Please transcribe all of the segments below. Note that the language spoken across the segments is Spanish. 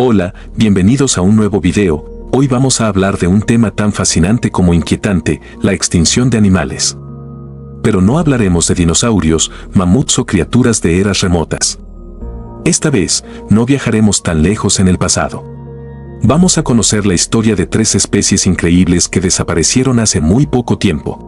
Hola, bienvenidos a un nuevo video. Hoy vamos a hablar de un tema tan fascinante como inquietante, la extinción de animales. Pero no hablaremos de dinosaurios, mamuts o criaturas de eras remotas. Esta vez, no viajaremos tan lejos en el pasado. Vamos a conocer la historia de 3 especies increíbles que desaparecieron hace muy poco tiempo.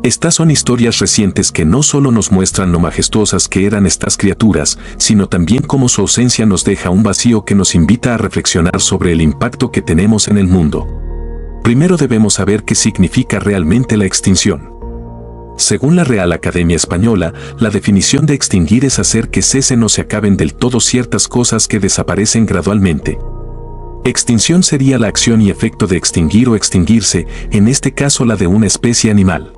Estas son historias recientes que no solo nos muestran lo majestuosas que eran estas criaturas, sino también cómo su ausencia nos deja un vacío que nos invita a reflexionar sobre el impacto que tenemos en el mundo. Primero debemos saber qué significa realmente la extinción. Según la Real Academia Española, la definición de extinguir es hacer que cesen o se acaben del todo ciertas cosas que desaparecen gradualmente. Extinción sería la acción y efecto de extinguir o extinguirse, en este caso la de una especie animal.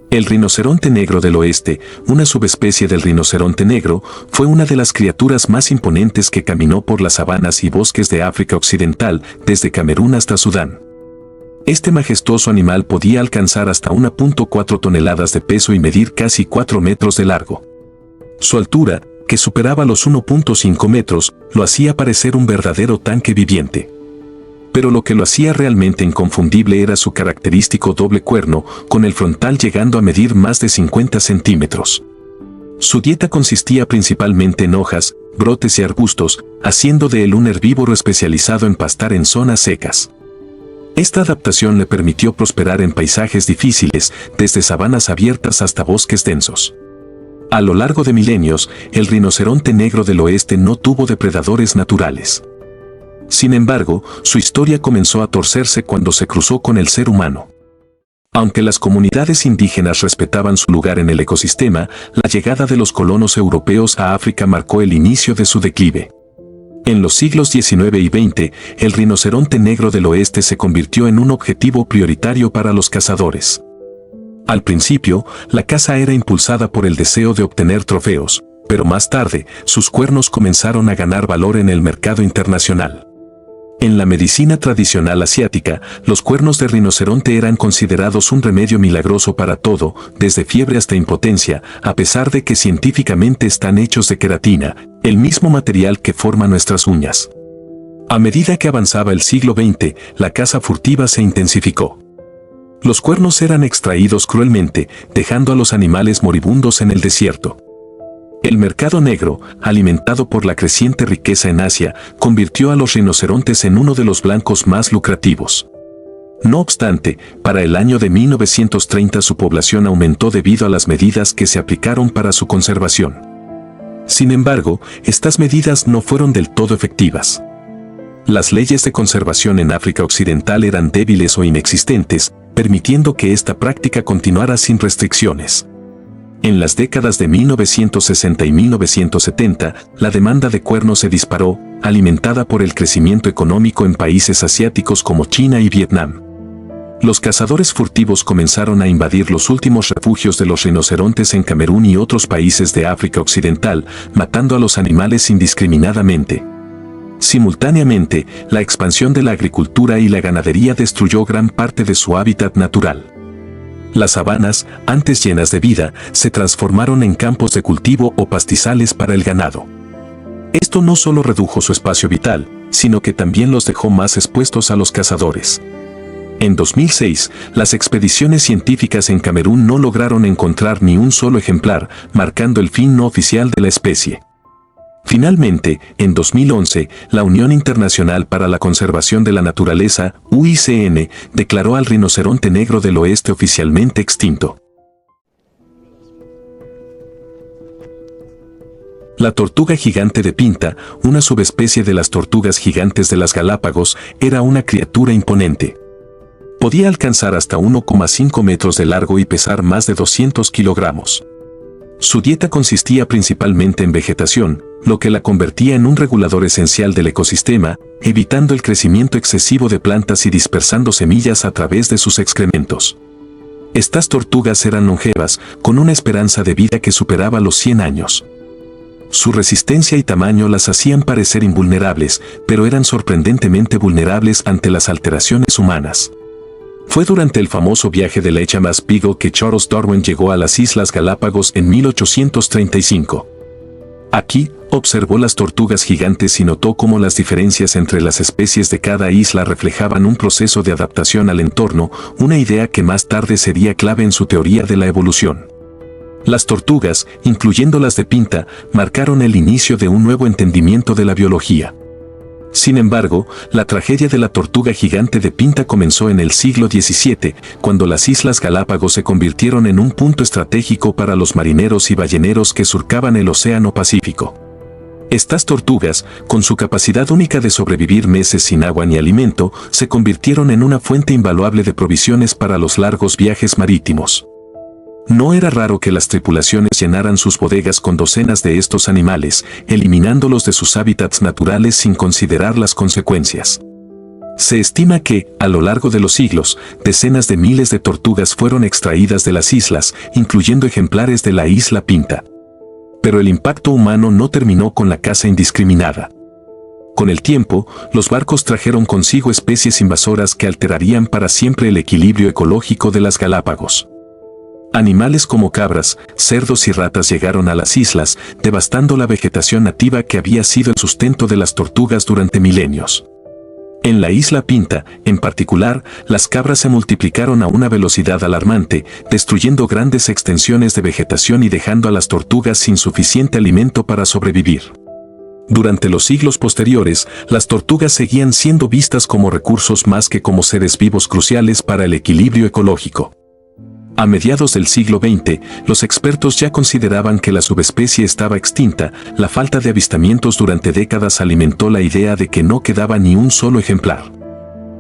El rinoceronte negro del oeste, una subespecie del rinoceronte negro, fue una de las criaturas más imponentes que caminó por las sabanas y bosques de África Occidental, desde Camerún hasta Sudán. Este majestuoso animal podía alcanzar hasta 1.4 toneladas de peso y medir casi 4 metros de largo. Su altura, que superaba los 1.5 metros, lo hacía parecer un verdadero tanque viviente. Pero lo que lo hacía realmente inconfundible era su característico doble cuerno, con el frontal llegando a medir más de 50 centímetros. Su dieta consistía principalmente en hojas, brotes y arbustos, haciendo de él un herbívoro especializado en pastar en zonas secas. Esta adaptación le permitió prosperar en paisajes difíciles, desde sabanas abiertas hasta bosques densos. A lo largo de milenios, el rinoceronte negro del oeste no tuvo depredadores naturales. Sin embargo, su historia comenzó a torcerse cuando se cruzó con el ser humano. Aunque las comunidades indígenas respetaban su lugar en el ecosistema, la llegada de los colonos europeos a África marcó el inicio de su declive. En los siglos XIX y XX, el rinoceronte negro del oeste se convirtió en un objetivo prioritario para los cazadores. Al principio, la caza era impulsada por el deseo de obtener trofeos, pero más tarde, sus cuernos comenzaron a ganar valor en el mercado internacional. En la medicina tradicional asiática, los cuernos de rinoceronte eran considerados un remedio milagroso para todo, desde fiebre hasta impotencia, a pesar de que científicamente están hechos de queratina, el mismo material que forma nuestras uñas. A medida que avanzaba el siglo XX, la caza furtiva se intensificó. Los cuernos eran extraídos cruelmente, dejando a los animales moribundos en el desierto. El mercado negro, alimentado por la creciente riqueza en Asia, convirtió a los rinocerontes en uno de los blancos más lucrativos. No obstante, para el año de 1930 su población aumentó debido a las medidas que se aplicaron para su conservación. Sin embargo, estas medidas no fueron del todo efectivas. Las leyes de conservación en África Occidental eran débiles o inexistentes, permitiendo que esta práctica continuara sin restricciones. En las décadas de 1960 y 1970, la demanda de cuernos se disparó, alimentada por el crecimiento económico en países asiáticos como China y Vietnam. Los cazadores furtivos comenzaron a invadir los últimos refugios de los rinocerontes en Camerún y otros países de África Occidental, matando a los animales indiscriminadamente. Simultáneamente, la expansión de la agricultura y la ganadería destruyó gran parte de su hábitat natural. Las sabanas, antes llenas de vida, se transformaron en campos de cultivo o pastizales para el ganado. Esto no solo redujo su espacio vital, sino que también los dejó más expuestos a los cazadores. En 2006, las expediciones científicas en Camerún no lograron encontrar ni un solo ejemplar, marcando el fin no oficial de la especie. Finalmente, en 2011, la Unión Internacional para la Conservación de la Naturaleza, UICN, declaró al rinoceronte negro del oeste oficialmente extinto. La tortuga gigante de Pinta, una subespecie de las tortugas gigantes de las Galápagos, era una criatura imponente. Podía alcanzar hasta 1,5 metros de largo y pesar más de 200 kilogramos. Su dieta consistía principalmente en vegetación, lo que la convertía en un regulador esencial del ecosistema, evitando el crecimiento excesivo de plantas y dispersando semillas a través de sus excrementos. Estas tortugas eran longevas, con una esperanza de vida que superaba los 100 años. Su resistencia y tamaño las hacían parecer invulnerables, pero eran sorprendentemente vulnerables ante las alteraciones humanas. Fue durante el famoso viaje de la HMS Beagle que Charles Darwin llegó a las Islas Galápagos en 1835. Aquí, observó las tortugas gigantes y notó cómo las diferencias entre las especies de cada isla reflejaban un proceso de adaptación al entorno, una idea que más tarde sería clave en su teoría de la evolución. Las tortugas, incluyendo las de Pinta, marcaron el inicio de un nuevo entendimiento de la biología. Sin embargo, la tragedia de la tortuga gigante de Pinta comenzó en el siglo XVII, cuando las Islas Galápagos se convirtieron en un punto estratégico para los marineros y balleneros que surcaban el Océano Pacífico. Estas tortugas, con su capacidad única de sobrevivir meses sin agua ni alimento, se convirtieron en una fuente invaluable de provisiones para los largos viajes marítimos. No era raro que las tripulaciones llenaran sus bodegas con docenas de estos animales, eliminándolos de sus hábitats naturales sin considerar las consecuencias. Se estima que, a lo largo de los siglos, decenas de miles de tortugas fueron extraídas de las islas, incluyendo ejemplares de la isla Pinta. Pero el impacto humano no terminó con la caza indiscriminada. Con el tiempo, los barcos trajeron consigo especies invasoras que alterarían para siempre el equilibrio ecológico de las Galápagos. Animales como cabras, cerdos y ratas llegaron a las islas, devastando la vegetación nativa que había sido el sustento de las tortugas durante milenios. En la isla Pinta, en particular, las cabras se multiplicaron a una velocidad alarmante, destruyendo grandes extensiones de vegetación y dejando a las tortugas sin suficiente alimento para sobrevivir. Durante los siglos posteriores, las tortugas seguían siendo vistas como recursos más que como seres vivos cruciales para el equilibrio ecológico. A mediados del siglo XX, los expertos ya consideraban que la subespecie estaba extinta. La falta de avistamientos durante décadas alimentó la idea de que no quedaba ni un solo ejemplar.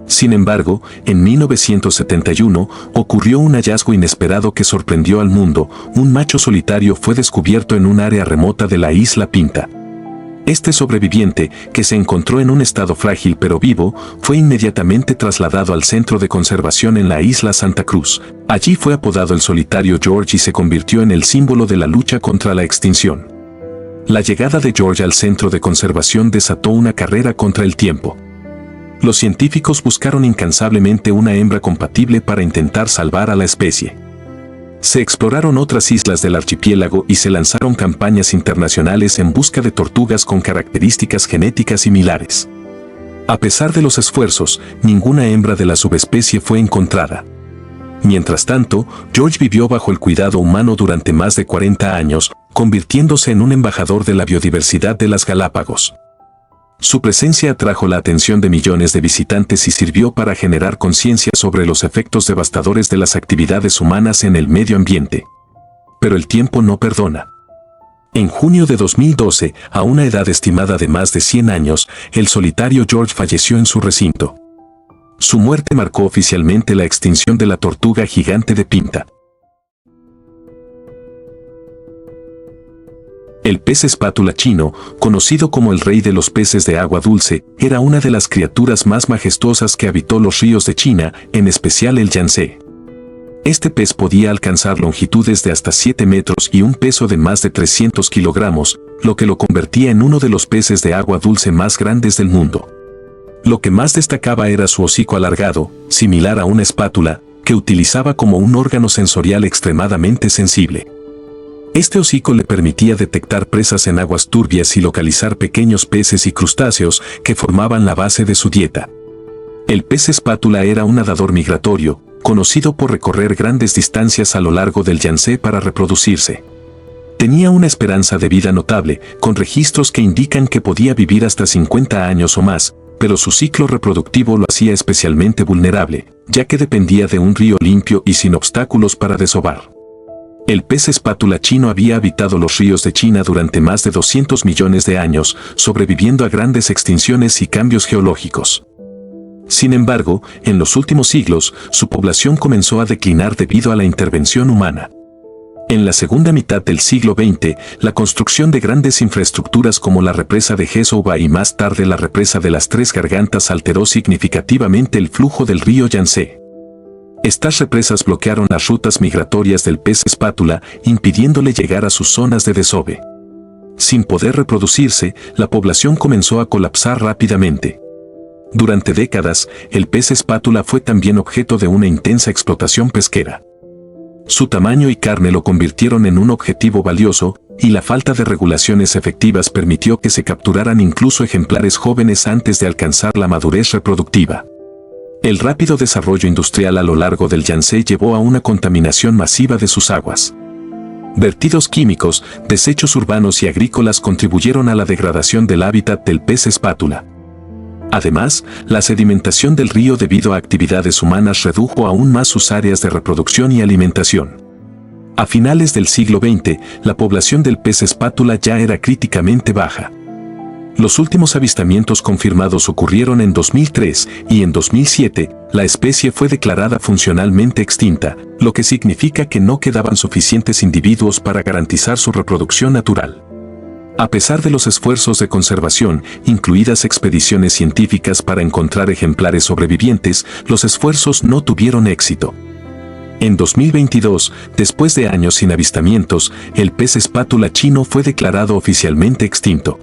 Sin embargo, en 1971 ocurrió un hallazgo inesperado que sorprendió al mundo. Un macho solitario fue descubierto en un área remota de la isla Pinta. Este sobreviviente, que se encontró en un estado frágil pero vivo, fue inmediatamente trasladado al centro de conservación en la isla Santa Cruz. Allí fue apodado el solitario George y se convirtió en el símbolo de la lucha contra la extinción. La llegada de George al centro de conservación desató una carrera contra el tiempo. Los científicos buscaron incansablemente una hembra compatible para intentar salvar a la especie. Se exploraron otras islas del archipiélago y se lanzaron campañas internacionales en busca de tortugas con características genéticas similares. A pesar de los esfuerzos, ninguna hembra de la subespecie fue encontrada. Mientras tanto, George vivió bajo el cuidado humano durante más de 40 años, convirtiéndose en un embajador de la biodiversidad de las Galápagos. Su presencia atrajo la atención de millones de visitantes y sirvió para generar conciencia sobre los efectos devastadores de las actividades humanas en el medio ambiente. Pero el tiempo no perdona. En junio de 2012, a una edad estimada de más de 100 años, el solitario George falleció en su recinto. Su muerte marcó oficialmente la extinción de la tortuga gigante de Pinta. El pez espátula chino, conocido como el rey de los peces de agua dulce, era una de las criaturas más majestuosas que habitó los ríos de China, en especial el Yangtze. Este pez podía alcanzar longitudes de hasta 7 metros y un peso de más de 300 kilogramos, lo que lo convertía en uno de los peces de agua dulce más grandes del mundo. Lo que más destacaba era su hocico alargado, similar a una espátula, que utilizaba como un órgano sensorial extremadamente sensible. Este hocico le permitía detectar presas en aguas turbias y localizar pequeños peces y crustáceos que formaban la base de su dieta. El pez espátula era un nadador migratorio, conocido por recorrer grandes distancias a lo largo del Yangtze para reproducirse. Tenía una esperanza de vida notable, con registros que indican que podía vivir hasta 50 años o más, pero su ciclo reproductivo lo hacía especialmente vulnerable, ya que dependía de un río limpio y sin obstáculos para desovar. El pez espátula chino había habitado los ríos de China durante más de 200 millones de años, sobreviviendo a grandes extinciones y cambios geológicos. Sin embargo, en los últimos siglos, su población comenzó a declinar debido a la intervención humana. En la segunda mitad del siglo XX, la construcción de grandes infraestructuras como la represa de Gesouba y más tarde la represa de las Tres Gargantas alteró significativamente el flujo del río Yangtze. Estas represas bloquearon las rutas migratorias del pez espátula, impidiéndole llegar a sus zonas de desove. Sin poder reproducirse, la población comenzó a colapsar rápidamente. Durante décadas, el pez espátula fue también objeto de una intensa explotación pesquera. Su tamaño y carne lo convirtieron en un objetivo valioso, y la falta de regulaciones efectivas permitió que se capturaran incluso ejemplares jóvenes antes de alcanzar la madurez reproductiva. El rápido desarrollo industrial a lo largo del Yangtze llevó a una contaminación masiva de sus aguas. Vertidos químicos, desechos urbanos y agrícolas contribuyeron a la degradación del hábitat del pez espátula. Además, la sedimentación del río debido a actividades humanas redujo aún más sus áreas de reproducción y alimentación. A finales del siglo XX, la población del pez espátula ya era críticamente baja. Los últimos avistamientos confirmados ocurrieron en 2003 y en 2007, la especie fue declarada funcionalmente extinta, lo que significa que no quedaban suficientes individuos para garantizar su reproducción natural. A pesar de los esfuerzos de conservación, incluidas expediciones científicas para encontrar ejemplares sobrevivientes, los esfuerzos no tuvieron éxito. En 2022, después de años sin avistamientos, el pez espátula chino fue declarado oficialmente extinto.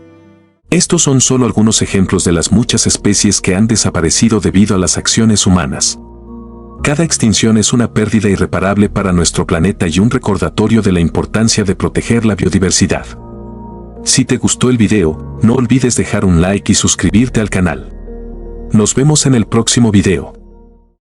Estos son solo algunos ejemplos de las muchas especies que han desaparecido debido a las acciones humanas. Cada extinción es una pérdida irreparable para nuestro planeta y un recordatorio de la importancia de proteger la biodiversidad. Si te gustó el video, no olvides dejar un like y suscribirte al canal. Nos vemos en el próximo video.